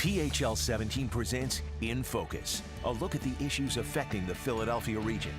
PHL17 presents In Focus, a look at the issues affecting the Philadelphia region.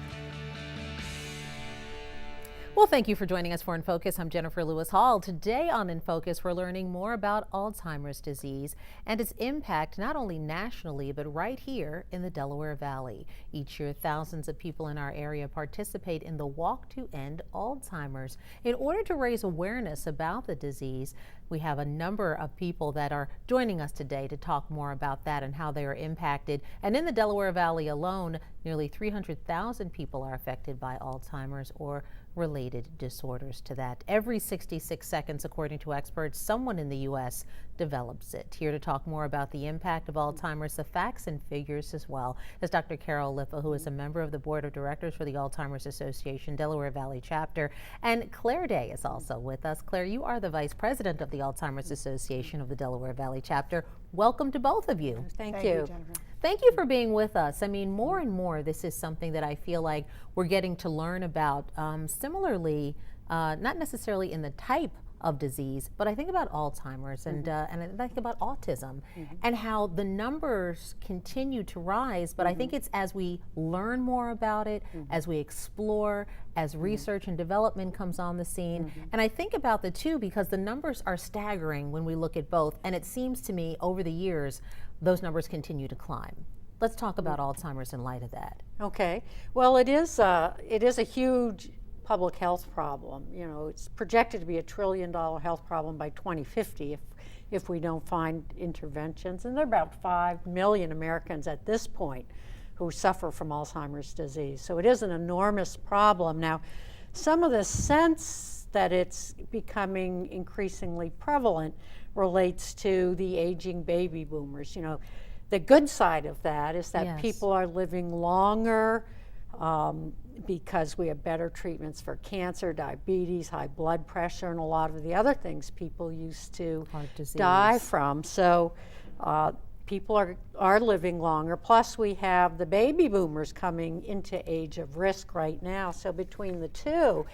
Well, thank you for joining us for In Focus. I'm Jennifer Lewis Hall. Today on In Focus, we're learning more about Alzheimer's disease and its impact not only nationally, but right here in the Delaware Valley. Each year, thousands of people in our area participate in the Walk to End Alzheimer's. In order to raise awareness about the disease, we have a number of people that are joining us today to talk more about that and how they are impacted. And in the Delaware Valley alone, nearly 300,000 people are affected by Alzheimer's or related disorders to that. Every 66 seconds, according to experts, someone in the U.S. develops it. Here to talk more about the impact of Alzheimer's, the facts and figures as well, is Dr. Carol Lippa, who is a member of the Board of Directors for the Alzheimer's Association, Delaware Valley Chapter. And Claire Day is also with us. Claire, you are the Vice President of the Alzheimer's Association of the Delaware Valley Chapter. Welcome to both of you. Thank you, Jennifer. Thank you for being with us. I mean, more and more, this is something that I feel like we're getting to learn about. Similarly, not necessarily in the type of disease, but I think about Alzheimer's and I think about autism and how the numbers continue to rise. But I think it's as we learn more about it, as we explore, as research and development comes on the scene. And I think about the two because the numbers are staggering when we look at both. And it seems to me over the years, those numbers continue to climb. Let's talk about Alzheimer's in light of that. Okay. Well, it is a huge public health problem. You know, it's projected to be $1 trillion health problem by 2050 if we don't find interventions. And there are about 5 million Americans at this point who suffer from Alzheimer's disease. So it is an enormous problem. Now, some of the sense that it's becoming increasingly prevalent relates to the aging baby boomers. You know, the good side of that is that people are living longer because we have better treatments for cancer, diabetes, high blood pressure, and a lot of the other things people used to die from. So people are living longer. Plus we have the baby boomers coming into age of risk right now. So between the two,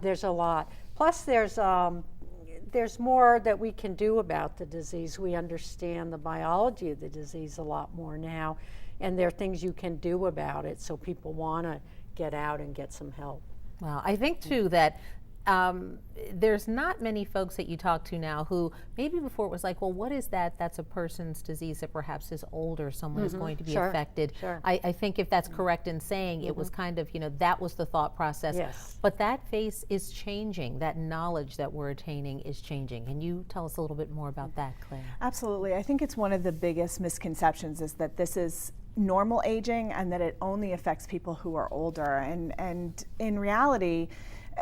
there's a lot. Plus there's more that we can do about the disease. We understand the biology of the disease a lot more now, and there are things you can do about it, so people want to get out and get some help. Well, I think too that there's not many folks that you talk to now who maybe before it was like, well, what is that? That's a person's disease that perhaps is older, someone is going to be affected. I think if that's correct in saying it was kind of, you know, that was the thought process. But that face is changing. That knowledge that we're attaining is changing. Can you tell us a little bit more about that, Claire? Absolutely. I think it's one of the biggest misconceptions is that this is normal aging and that it only affects people who are older. And in reality,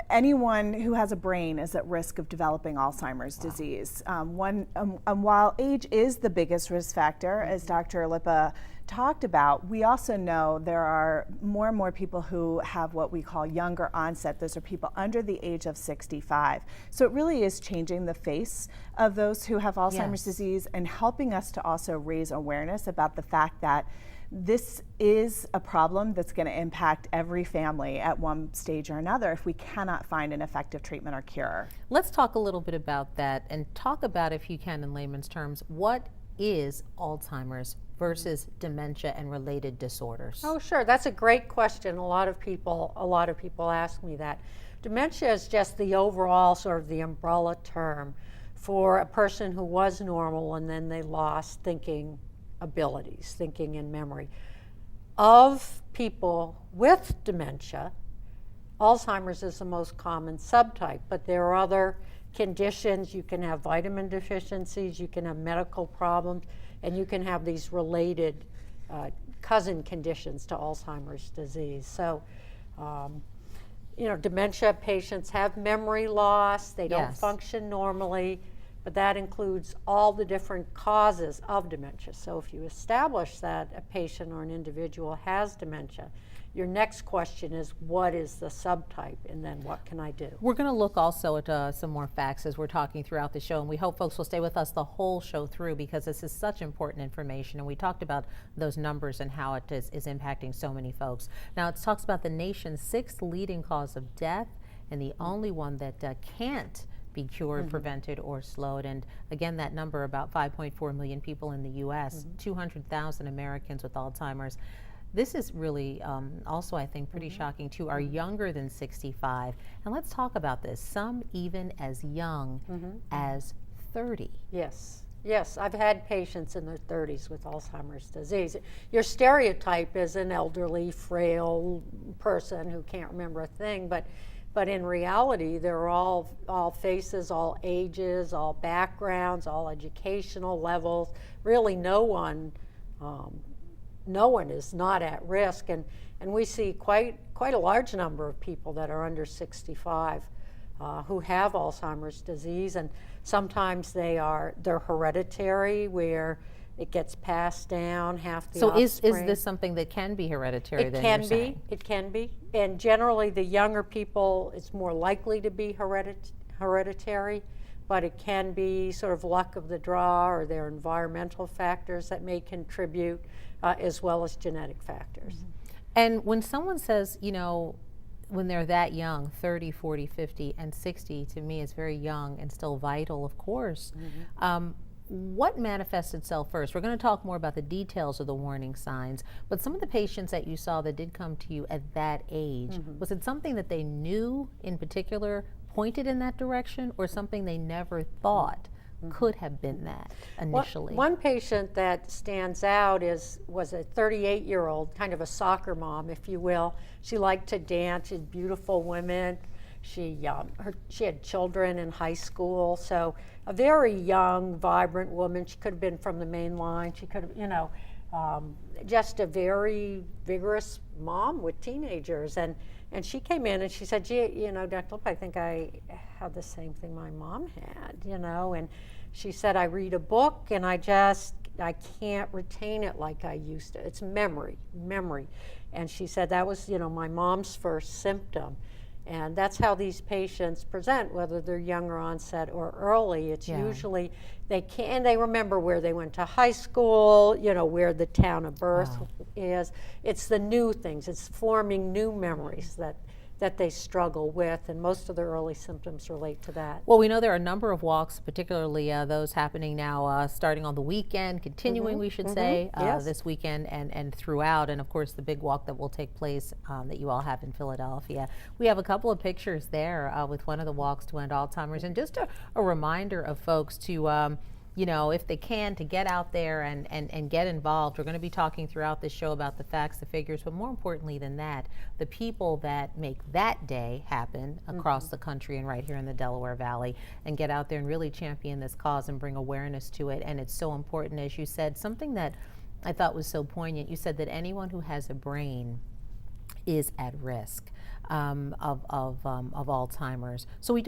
anyone who has a brain is at risk of developing Alzheimer's disease. While age is the biggest risk factor, as Dr. Lippa talked about, we also know there are more and more people who have what we call younger onset. Those are people under the age of 65. So it really is changing the face of those who have Alzheimer's disease and helping us to also raise awareness about the fact that this is a problem that's going to impact every family at one stage or another if we cannot find an effective treatment or cure. Let's talk a little bit about that and talk about, if you can in layman's terms, what is Alzheimer's versus dementia and related disorders? Oh, sure. That's a great question. A lot of people ask me that. Dementia is just the overall sort of the umbrella term for a person who was normal and then they lost thinking abilities, thinking and memory. Of people with dementia, Alzheimer's is the most common subtype, but there are other conditions. You can have vitamin deficiencies, you can have medical problems, and you can have these related cousin conditions to Alzheimer's disease. So, you know, dementia patients have memory loss, they don't function normally, but that includes all the different causes of dementia. So if you establish that a patient or an individual has dementia, your next question is, what is the subtype, and then what can I do? We're going to look also at some more facts as we're talking throughout the show, and we hope folks will stay with us the whole show through because this is such important information, and we talked about those numbers and how it is impacting so many folks. Now it talks about the nation's 6th leading cause of death and the only one that can't be cured, prevented, or slowed. And again, that number, about 5.4 million people in the U.S., 200,000 Americans with Alzheimer's. This is really also, I think, pretty shocking too, are younger than 65. And let's talk about this. Some even as young as 30. Yes. Yes, I've had patients in their 30s with Alzheimer's disease. Your stereotype is an elderly, frail person who can't remember a thing, but in reality, they're all faces, all ages, all backgrounds, all educational levels. Really, no one is not at risk, and we see quite a large number of people that are under 65 who have Alzheimer's disease, and sometimes they're hereditary, where it gets passed down, half the So is offspring. this something that can be hereditary? It can be. It can be. And generally, the younger people, it's more likely to be hereditary, but it can be sort of luck of the draw, or their environmental factors that may contribute, as well as genetic factors. And when someone says, you know, when they're that young, 30, 40, 50, and 60, to me is very young and still vital, of course. What manifests itself first? We're going to talk more about the details of the warning signs, but some of the patients that you saw that did come to you at that age, was it something that they knew in particular pointed in that direction, or something they never thought could have been that initially? One patient that stands out was a 38-year-old, kind of a soccer mom, if you will. She liked to dance. She's a beautiful woman. She had children in high school, so a very young, vibrant woman. She could have been from the main line. She could have, just a very vigorous mom with teenagers. And she came in and she said, gee, Dr. Lippa, I think I had the same thing my mom had, and she said, I read a book and I can't retain it like I used to. It's memory. And she said that was, my mom's first symptom. And that's how these patients present, whether they're younger onset or early. It's usually they remember where they went to high school, where the town of birth is. It's the new things. It's forming new memories that they struggle with, and most of the early symptoms relate to that. Well, we know there are a number of walks, particularly those happening now, starting on the weekend, continuing, we should say, this weekend and throughout, and of course the big walk that will take place that you all have in Philadelphia. We have a couple of pictures there with one of the walks to end Alzheimer's, and just a reminder of folks to if they can, to get out there and get involved. We're going to be talking throughout this show about the facts, the figures, but more importantly than that, the people that make that day happen across the country and right here in the Delaware Valley, and get out there and really champion this cause and bring awareness to it. And it's so important, as you said, something that I thought was so poignant. You said that anyone who has a brain is at risk of Alzheimer's. So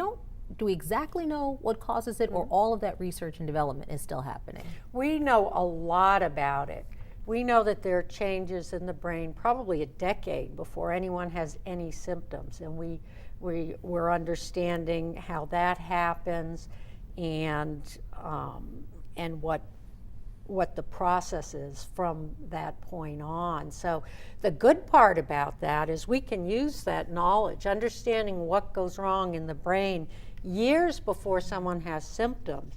do we exactly know what causes it, or all of that research and development is still happening? We know a lot about it. We know that there are changes in the brain probably a decade before anyone has any symptoms, and we're understanding how that happens, and what the process is from that point on. So the good part about that is we can use that knowledge, understanding what goes wrong in the brain years before someone has symptoms.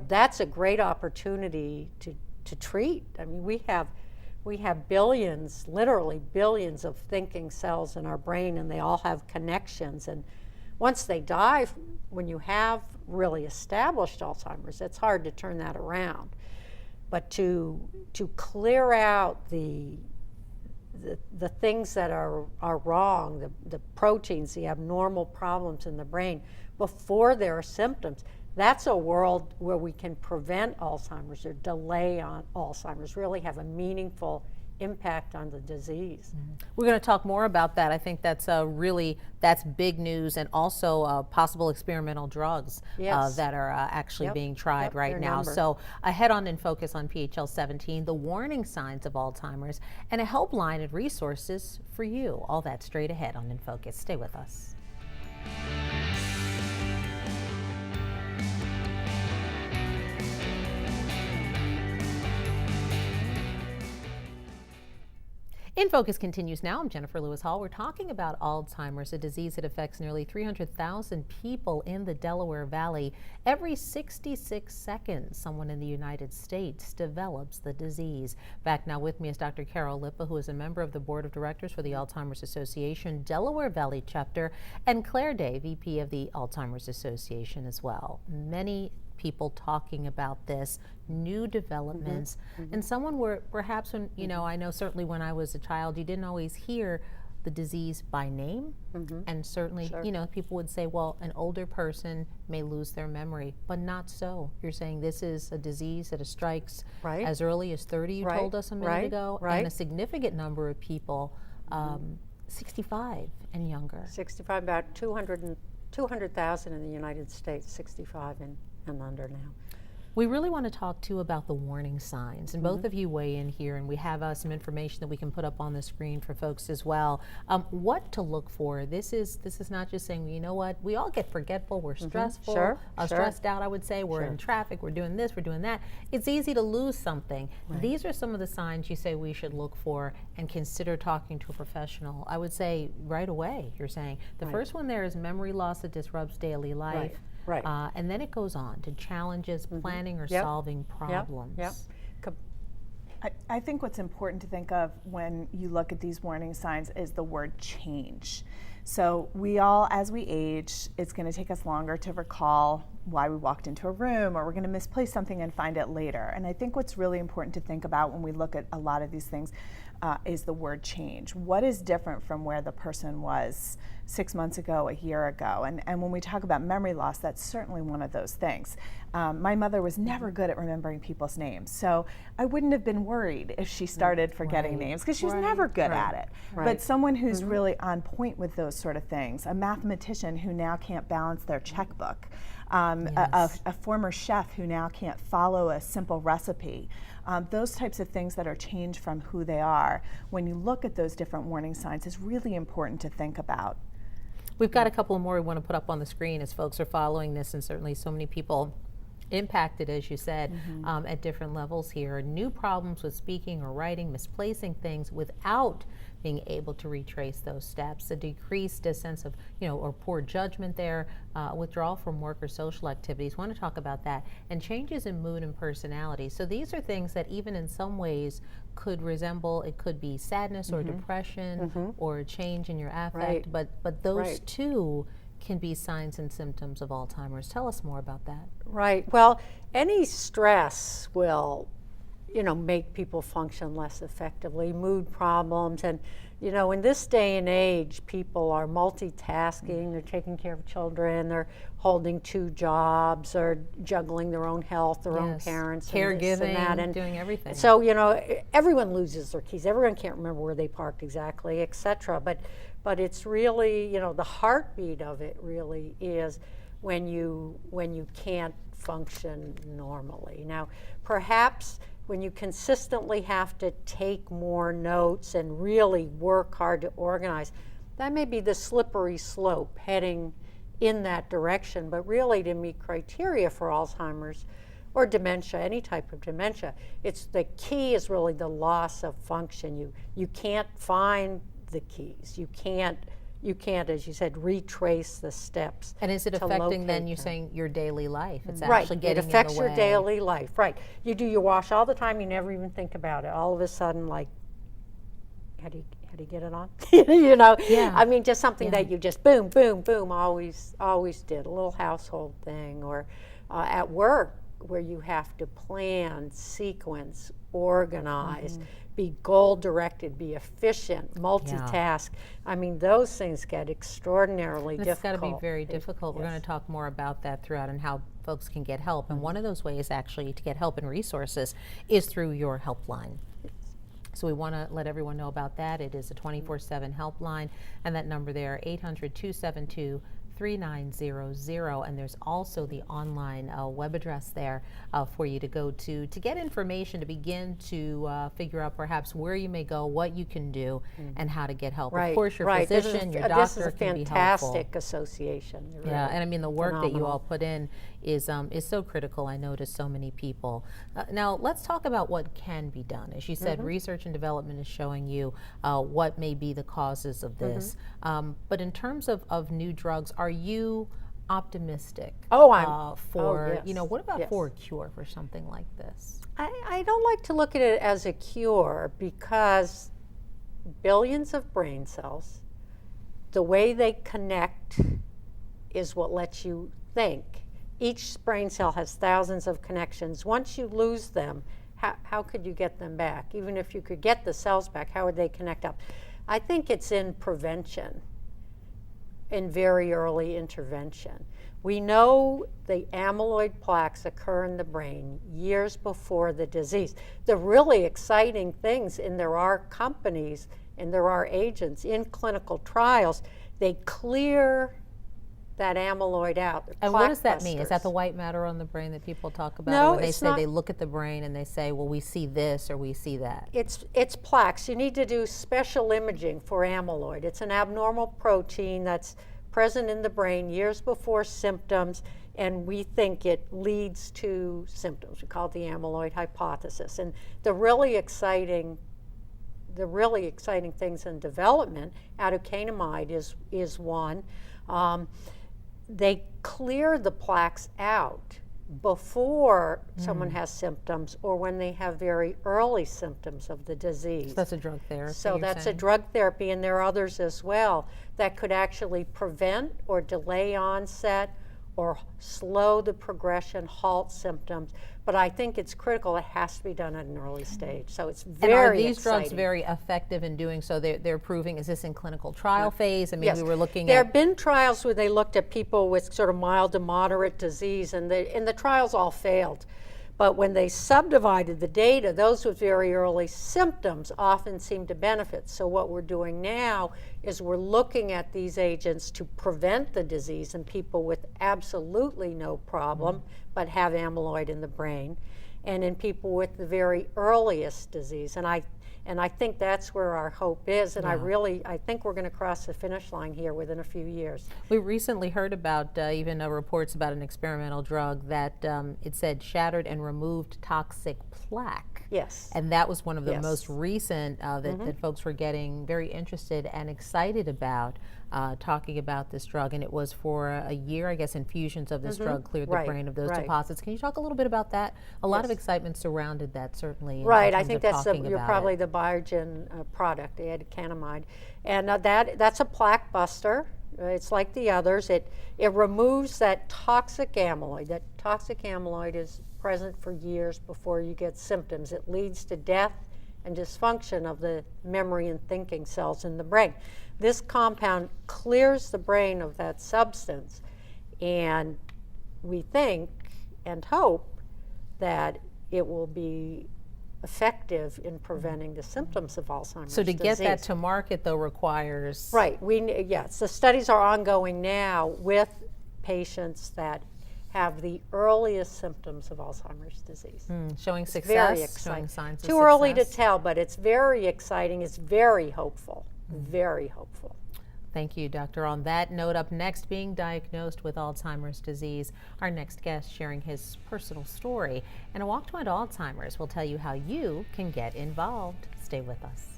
That's a great opportunity to treat. I mean, we have billions, literally billions of thinking cells in our brain, and they all have connections. And once they die, when you have really established Alzheimer's, it's hard to turn that around. But to clear out the things that are wrong, the proteins, the abnormal problems in the brain before there are symptoms, that's a world where we can prevent Alzheimer's or delay on Alzheimer's, really have a meaningful impact on the disease. We're going to talk more about that. I think that's that's big news, and also possible experimental drugs that are actually being tried right now. So ahead on In Focus on PHL17, the warning signs of Alzheimer's, and a helpline and resources for you. All that straight ahead on In Focus. Stay with us. In Focus continues now. I'm Jennifer Lewis Hall. We're talking about Alzheimer's, a disease that affects nearly 300,000 people in the Delaware Valley. Every 66 seconds, someone in the United States develops the disease. Back now with me is Dr. Carol Lippa, who is a member of the Board of Directors for the Alzheimer's Association, Delaware Valley Chapter, and Claire Day, VP of the Alzheimer's Association as well. Many people talking about this, new developments, and someone where perhaps when, I know certainly when I was a child, you didn't always hear the disease by name, and certainly, people would say, well, an older person may lose their memory, but not so. You're saying this is a disease that strikes as early as 30, you told us a minute ago, and a significant number of people, 65 and younger. 65, about 200,000 in the United States, 65 and under now. We really want to talk too about the warning signs, and both of you weigh in here, and we have some information that we can put up on the screen for folks as well. What to look for. This is not just saying, well, you know what, we all get forgetful, we're stressful, stressed out, I would say, we're in traffic, we're doing this, we're doing that. It's easy to lose something. These are some of the signs you say we should look for and consider talking to a professional. I would say right away, you're saying. The first one there is memory loss that disrupts daily life. And then it goes on to challenges, planning or solving problems. I think what's important to think of when you look at these warning signs is the word change. So we all, as we age, it's going to take us longer to recall why we walked into a room, or we're going to misplace something and find it later. And I think what's really important to think about when we look at a lot of these things is the word change. What is different from where the person was 6 months ago, a year ago? And when we talk about memory loss, that's certainly one of those things. My mother was never good at remembering people's names, so I wouldn't have been worried if she started forgetting names, because she was never good at it. But someone who's really on point with those sort of things, a mathematician who now can't balance their checkbook, a former chef who now can't follow a simple recipe. Those types of things that are changed from who they are, when you look at those different warning signs, is really important to think about. We've got a couple more we want to put up on the screen as folks are following this, and certainly so many people impacted, as you said, at different levels here. New problems with speaking or writing, misplacing things without being able to retrace those steps, a decreased sense of, or poor judgment there, withdrawal from work or social activities. Want to talk about that, and changes in mood and personality. So these are things that even in some ways could resemble, it could be sadness or depression or a change in your affect, but those too can be signs and symptoms of Alzheimer's. Tell us more about that. Well, any stress will, make people function less effectively, mood problems, and, in this day and age, people are multitasking, they're taking care of children, they're holding 2 jobs, or juggling their own health, their own parents, caregiving, and that, and doing everything. So, everyone loses their keys, everyone can't remember where they parked exactly, etc. But it's really, the heartbeat of it really is when you can't function normally. Now, perhaps when you consistently have to take more notes and really work hard to organize, that may be the slippery slope heading in that direction. But really, to meet criteria for Alzheimer's or dementia, any type of dementia, it's the key is really the loss of function. You can't find the keys. You can't, as you said, retrace the steps. And is it affecting then, you're saying, your daily life? It's actually getting in the way. It affects your daily life, You do your wash all the time, you never even think about it. All of a sudden, like, how do you get it on? I mean, just something that you just boom, boom, boom, always did. A little household thing, or at work where you have to plan, sequence, organize, be goal-directed, be efficient, multitask. I mean, those things get extraordinarily difficult. It's got to be very difficult. We're going to talk more about that throughout and how folks can get help. And one of those ways, actually, to get help and resources is through your helpline. So we want to let everyone know about that. It is a 24/7 helpline, and that number there, 800-272-3900, and there's also the online web address there for you to go to get information, to begin to figure out perhaps where you may go, what you can do, and how to get help. Of course, your physician, your doctor can be helpful. This is a fantastic association. And I mean, the work that you all put in is so critical, I know, to so many people. Now, let's talk about what can be done. As you said, research and development is showing you what may be the causes of this. But in terms of new drugs, are you optimistic for, yes. what about for a cure for something like this? I don't like to look at it as a cure, because billions of brain cells, the way they connect is what lets you think. Each brain cell has thousands of connections. Once you lose them, how could you get them back? Even if you could get the cells back, how would they connect up? I think it's in prevention, in very early intervention. We know the amyloid plaques occur in the brain years before the disease. The really exciting things, and there are companies and there are agents in clinical trials, they clear that amyloid out. And what does that mean? Is that the white matter on the brain that people talk about? No, when they it's say not. they look at the brain and they say, well, we see this or we see that. It's plaques. You need to do special imaging for amyloid. It's an abnormal protein that's present in the brain years before symptoms, and we think it leads to symptoms. We call it the amyloid hypothesis. And the really exciting things in development, aducanumide is one. They clear the plaques out before someone has symptoms, or when they have very early symptoms of the disease. So that's a drug therapy. So that's a drug therapy, and there are others as well that could actually prevent or delay onset or slow the progression, halt symptoms. But I think it's critical. It has to be done at an early stage. So it's very exciting. And are these exciting. drugs very effective in doing so? They're proving, is this in clinical trial phase? I mean, Yes. we were looking There at... have been trials where they looked at people with sort of mild to moderate disease, and the trials all failed. But when they subdivided the data, those with very early symptoms often seem to benefit. So what we're doing now is we're looking at these agents to prevent the disease in people with absolutely no problem, but have amyloid in the brain, and in people with the very earliest disease. And I think that's where our hope is, and I think we're going to cross the finish line here within a few years. We recently heard about even reports about an experimental drug that it said shattered and removed toxic plaque. Yes. And that was one of the Yes. most recent that folks were getting very interested and excited about, talking about this drug. And it was for a year, I guess, infusions of this drug cleared the brain of those deposits. Can you talk a little bit about that? A lot of excitement surrounded that, certainly. Right, I think that's you're probably the Biogen product, the aducanumide. And that's a plaque buster. It's like the others. It removes that toxic amyloid. That toxic amyloid is present for years before you get symptoms. It leads to death and dysfunction of the memory and thinking cells in the brain. This compound clears the brain of that substance, and we think and hope that it will be effective in preventing the symptoms of Alzheimer's So to disease. get that to market, though, requires... Right. Yes, the studies are ongoing now with patients that have the earliest symptoms of Alzheimer's disease. Showing It's success, very showing exciting. signs of Too success. early to tell, but it's very exciting. It's very hopeful. Very hopeful. Thank you, Doctor. On that note, up next, being diagnosed with Alzheimer's disease, our next guest sharing his personal story. And a walk to end Alzheimer's will tell you how you can get involved. Stay with us.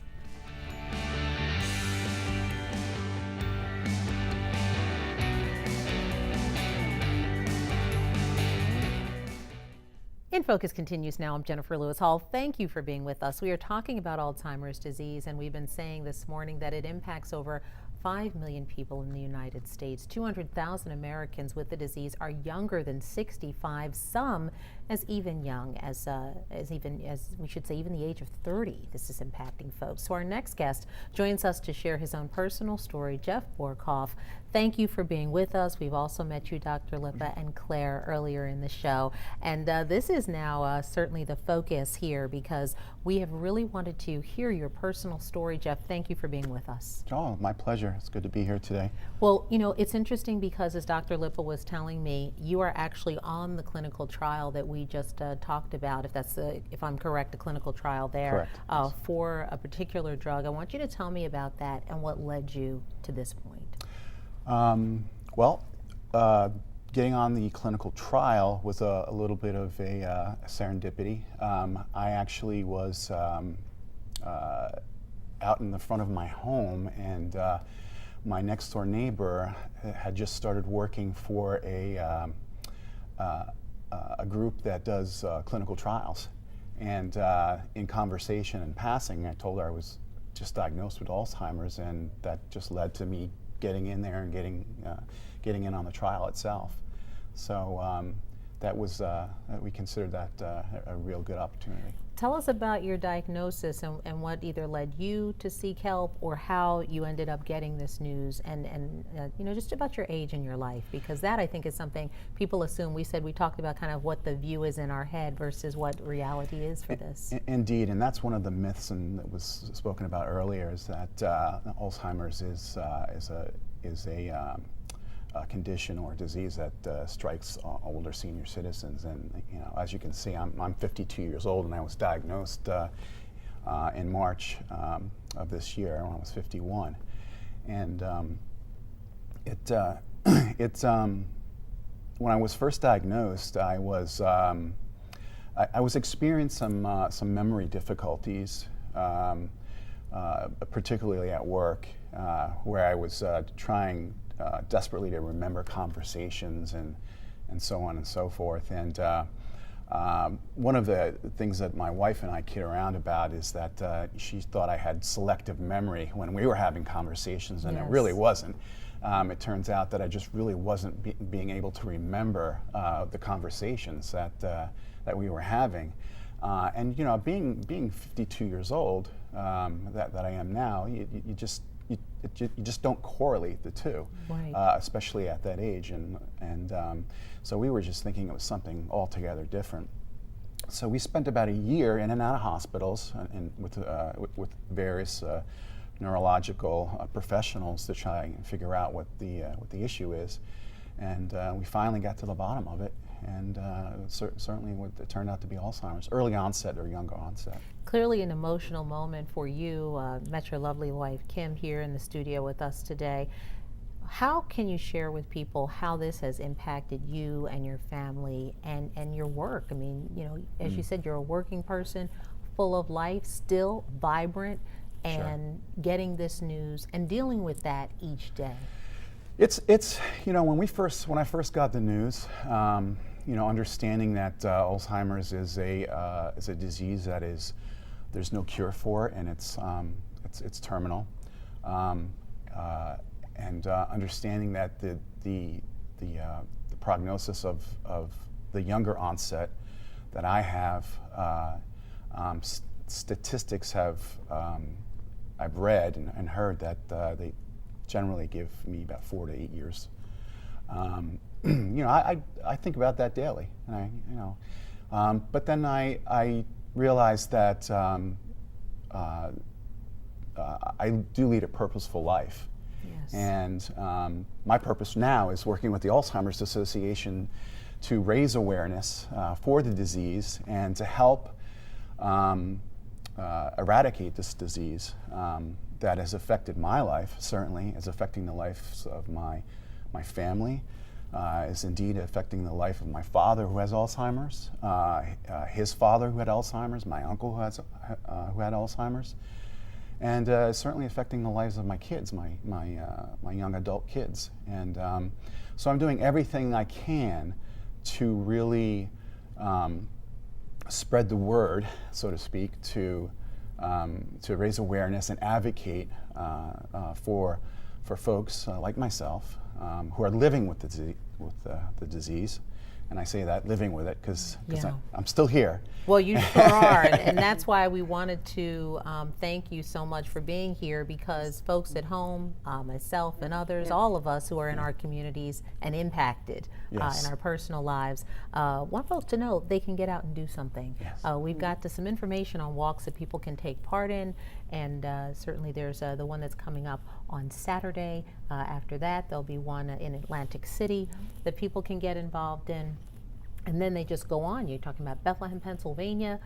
In Focus continues now. I'm Jennifer Lewis Hall. Thank you for being with us. We are talking about Alzheimer's disease, and we've been saying this morning that it impacts over 5 million people in the United States. 200,000 Americans with the disease are younger than 65, some as even young as we should say even the age of 30. This is impacting folks. So our next guest joins us to share his own personal story. Jeff Borghoff, thank you for being with us. We've also met you, Dr. Lippa and Claire, earlier in the show, and this is now certainly the focus here because we have really wanted to hear your personal story. Jeff, thank you for being with us. Oh, my pleasure. It's good to be here today. Well, you know, it's interesting because as Dr. Lippa was telling me, you are actually on the clinical trial that we just talked about, if I'm correct, a clinical trial there. Correct. For a particular drug. I want you to tell me about that and what led you to this point. getting on the clinical trial was a little bit of a serendipity. I actually was out in the front of my home, and my next door neighbor had just started working for a group that does clinical trials. And in conversation and passing, I told her I was just diagnosed with Alzheimer's, and that just led to me getting in there and getting in on the trial itself. So that was, we considered that a real good opportunity. Tell us about your diagnosis and what either led you to seek help or how you ended up getting this news, and you know, just about your age and your life, because that, I think, is something people assume. We talked about kind of what the view is in our head versus what reality is for this. Indeed, and that's one of the myths that was spoken about earlier, is that Alzheimer's is a condition or disease that strikes older senior citizens. And you know, as you can see, I'm 52 years old, and I was diagnosed in March of this year when I was 51. And when I was first diagnosed, I was experiencing some memory difficulties, particularly at work, where I was trying desperately to remember conversations and so on and so forth. And one of the things that my wife and I kid around about is that she thought I had selective memory when we were having conversations, and Yes. It really wasn't. It turns out that I just really wasn't being able to remember the conversations that we were having. And you know, being 52 years old, that I am now, you just don't correlate the two, Right. Especially at that age, and so we were just thinking it was something altogether different. So we spent about a year in and out of hospitals and with various neurological professionals to try and figure out what the issue is, and we finally got to the bottom of it. And certainly it turned out to be Alzheimer's, early onset or younger onset. Clearly an emotional moment for you. Met your lovely wife, Kim, here in the studio with us today. How can you share with people how this has impacted you and your family and your work? I mean, you know, as you said, you're a working person, full of life, still vibrant, and getting this news and dealing with that each day. It's you know, when I first got the news, you know, understanding that Alzheimer's is a disease that there's no cure for it, and it's terminal, and understanding that the prognosis of the younger onset that I have, statistics have I've read and heard that they generally give me about 4 to 8 years. You know, I think about that daily, and but then I realized that I do lead a purposeful life. Yes. And my purpose now is working with the Alzheimer's Association to raise awareness for the disease and to help eradicate this disease that has affected my life, certainly, is affecting the lives of my family, is indeed affecting the life of my father who has Alzheimer's, his father who had Alzheimer's, my uncle who had Alzheimer's, and certainly affecting the lives of my kids, my young adult kids. And so I'm doing everything I can to really spread the word, so to speak, to raise awareness and advocate for folks like myself who are living with the disease. And I say that, living with it, because I'm still here. Well, you sure are, and that's why we wanted to thank you so much for being here, because folks at home, myself and others, all of us who are in our communities and impacted in our personal lives, want folks to know they can get out and do something. Yes. We've got some information on walks that people can take part in, and certainly there's the one that's coming up on Saturday. After that, there'll be one in Atlantic City that people can get involved in. And then they just go on. You're talking about Bethlehem, Pennsylvania.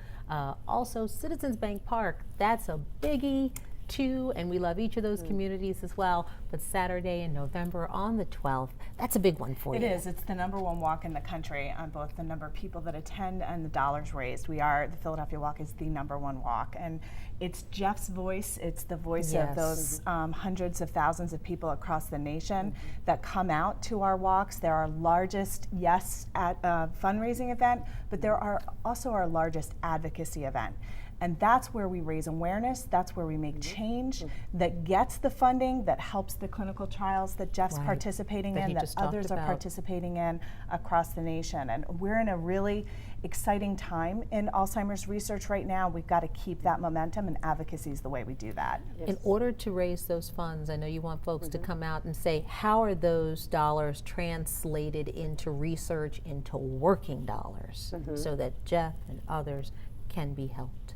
Also, Citizens Bank Park. That's a biggie. 2, and we love each of those communities as well. But Saturday in November on the 12th, that's a big one for you. It is. It's the #1 walk in the country on both the number of people that attend and the dollars raised. The Philadelphia Walk is the #1 walk. And it's Jeff's voice. It's the voice of those hundreds of thousands of people across the nation that come out to our walks. They're our largest, fundraising event, but they're also our largest advocacy event. And that's where we raise awareness, that's where we make change that gets the funding, that helps the clinical trials that Jeff's participating in, that others are participating in across the nation. And we're in a really exciting time in Alzheimer's research right now. We've got to keep that momentum, and advocacy is the way we do that. In order to raise those funds, I know you want folks to come out and say, how are those dollars translated into research, into working dollars, so that Jeff and others can be helped?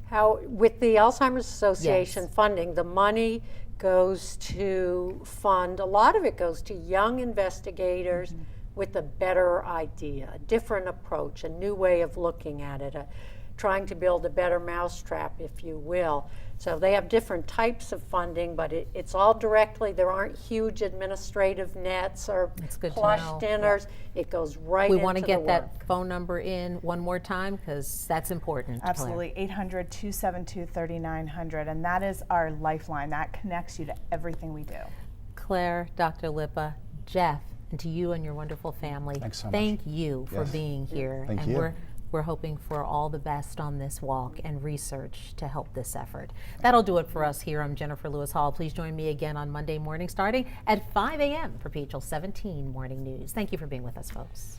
How, with the Alzheimer's Association funding, the money goes to fund, a lot of it goes to young investigators with a better idea, a different approach, a new way of looking at it, trying to build a better mousetrap, if you will. So they have different types of funding, but it's all directly, there aren't huge administrative nets or plush dinners. It goes right into the work. We want to get that phone number in one more time, because that's important. Absolutely. 800-272-3900, and that is our lifeline. That connects you to everything we do. Claire, Dr. Lippa, Jeff, and to you and your wonderful family. Thanks so much. Thank you for being here. Thank you. We're hoping for all the best on this walk and research to help this effort. That'll do it for us here. I'm Jennifer Lewis Hall. Please join me again on Monday morning starting at 5 a.m. for PHL17 Morning News. Thank you for being with us, folks.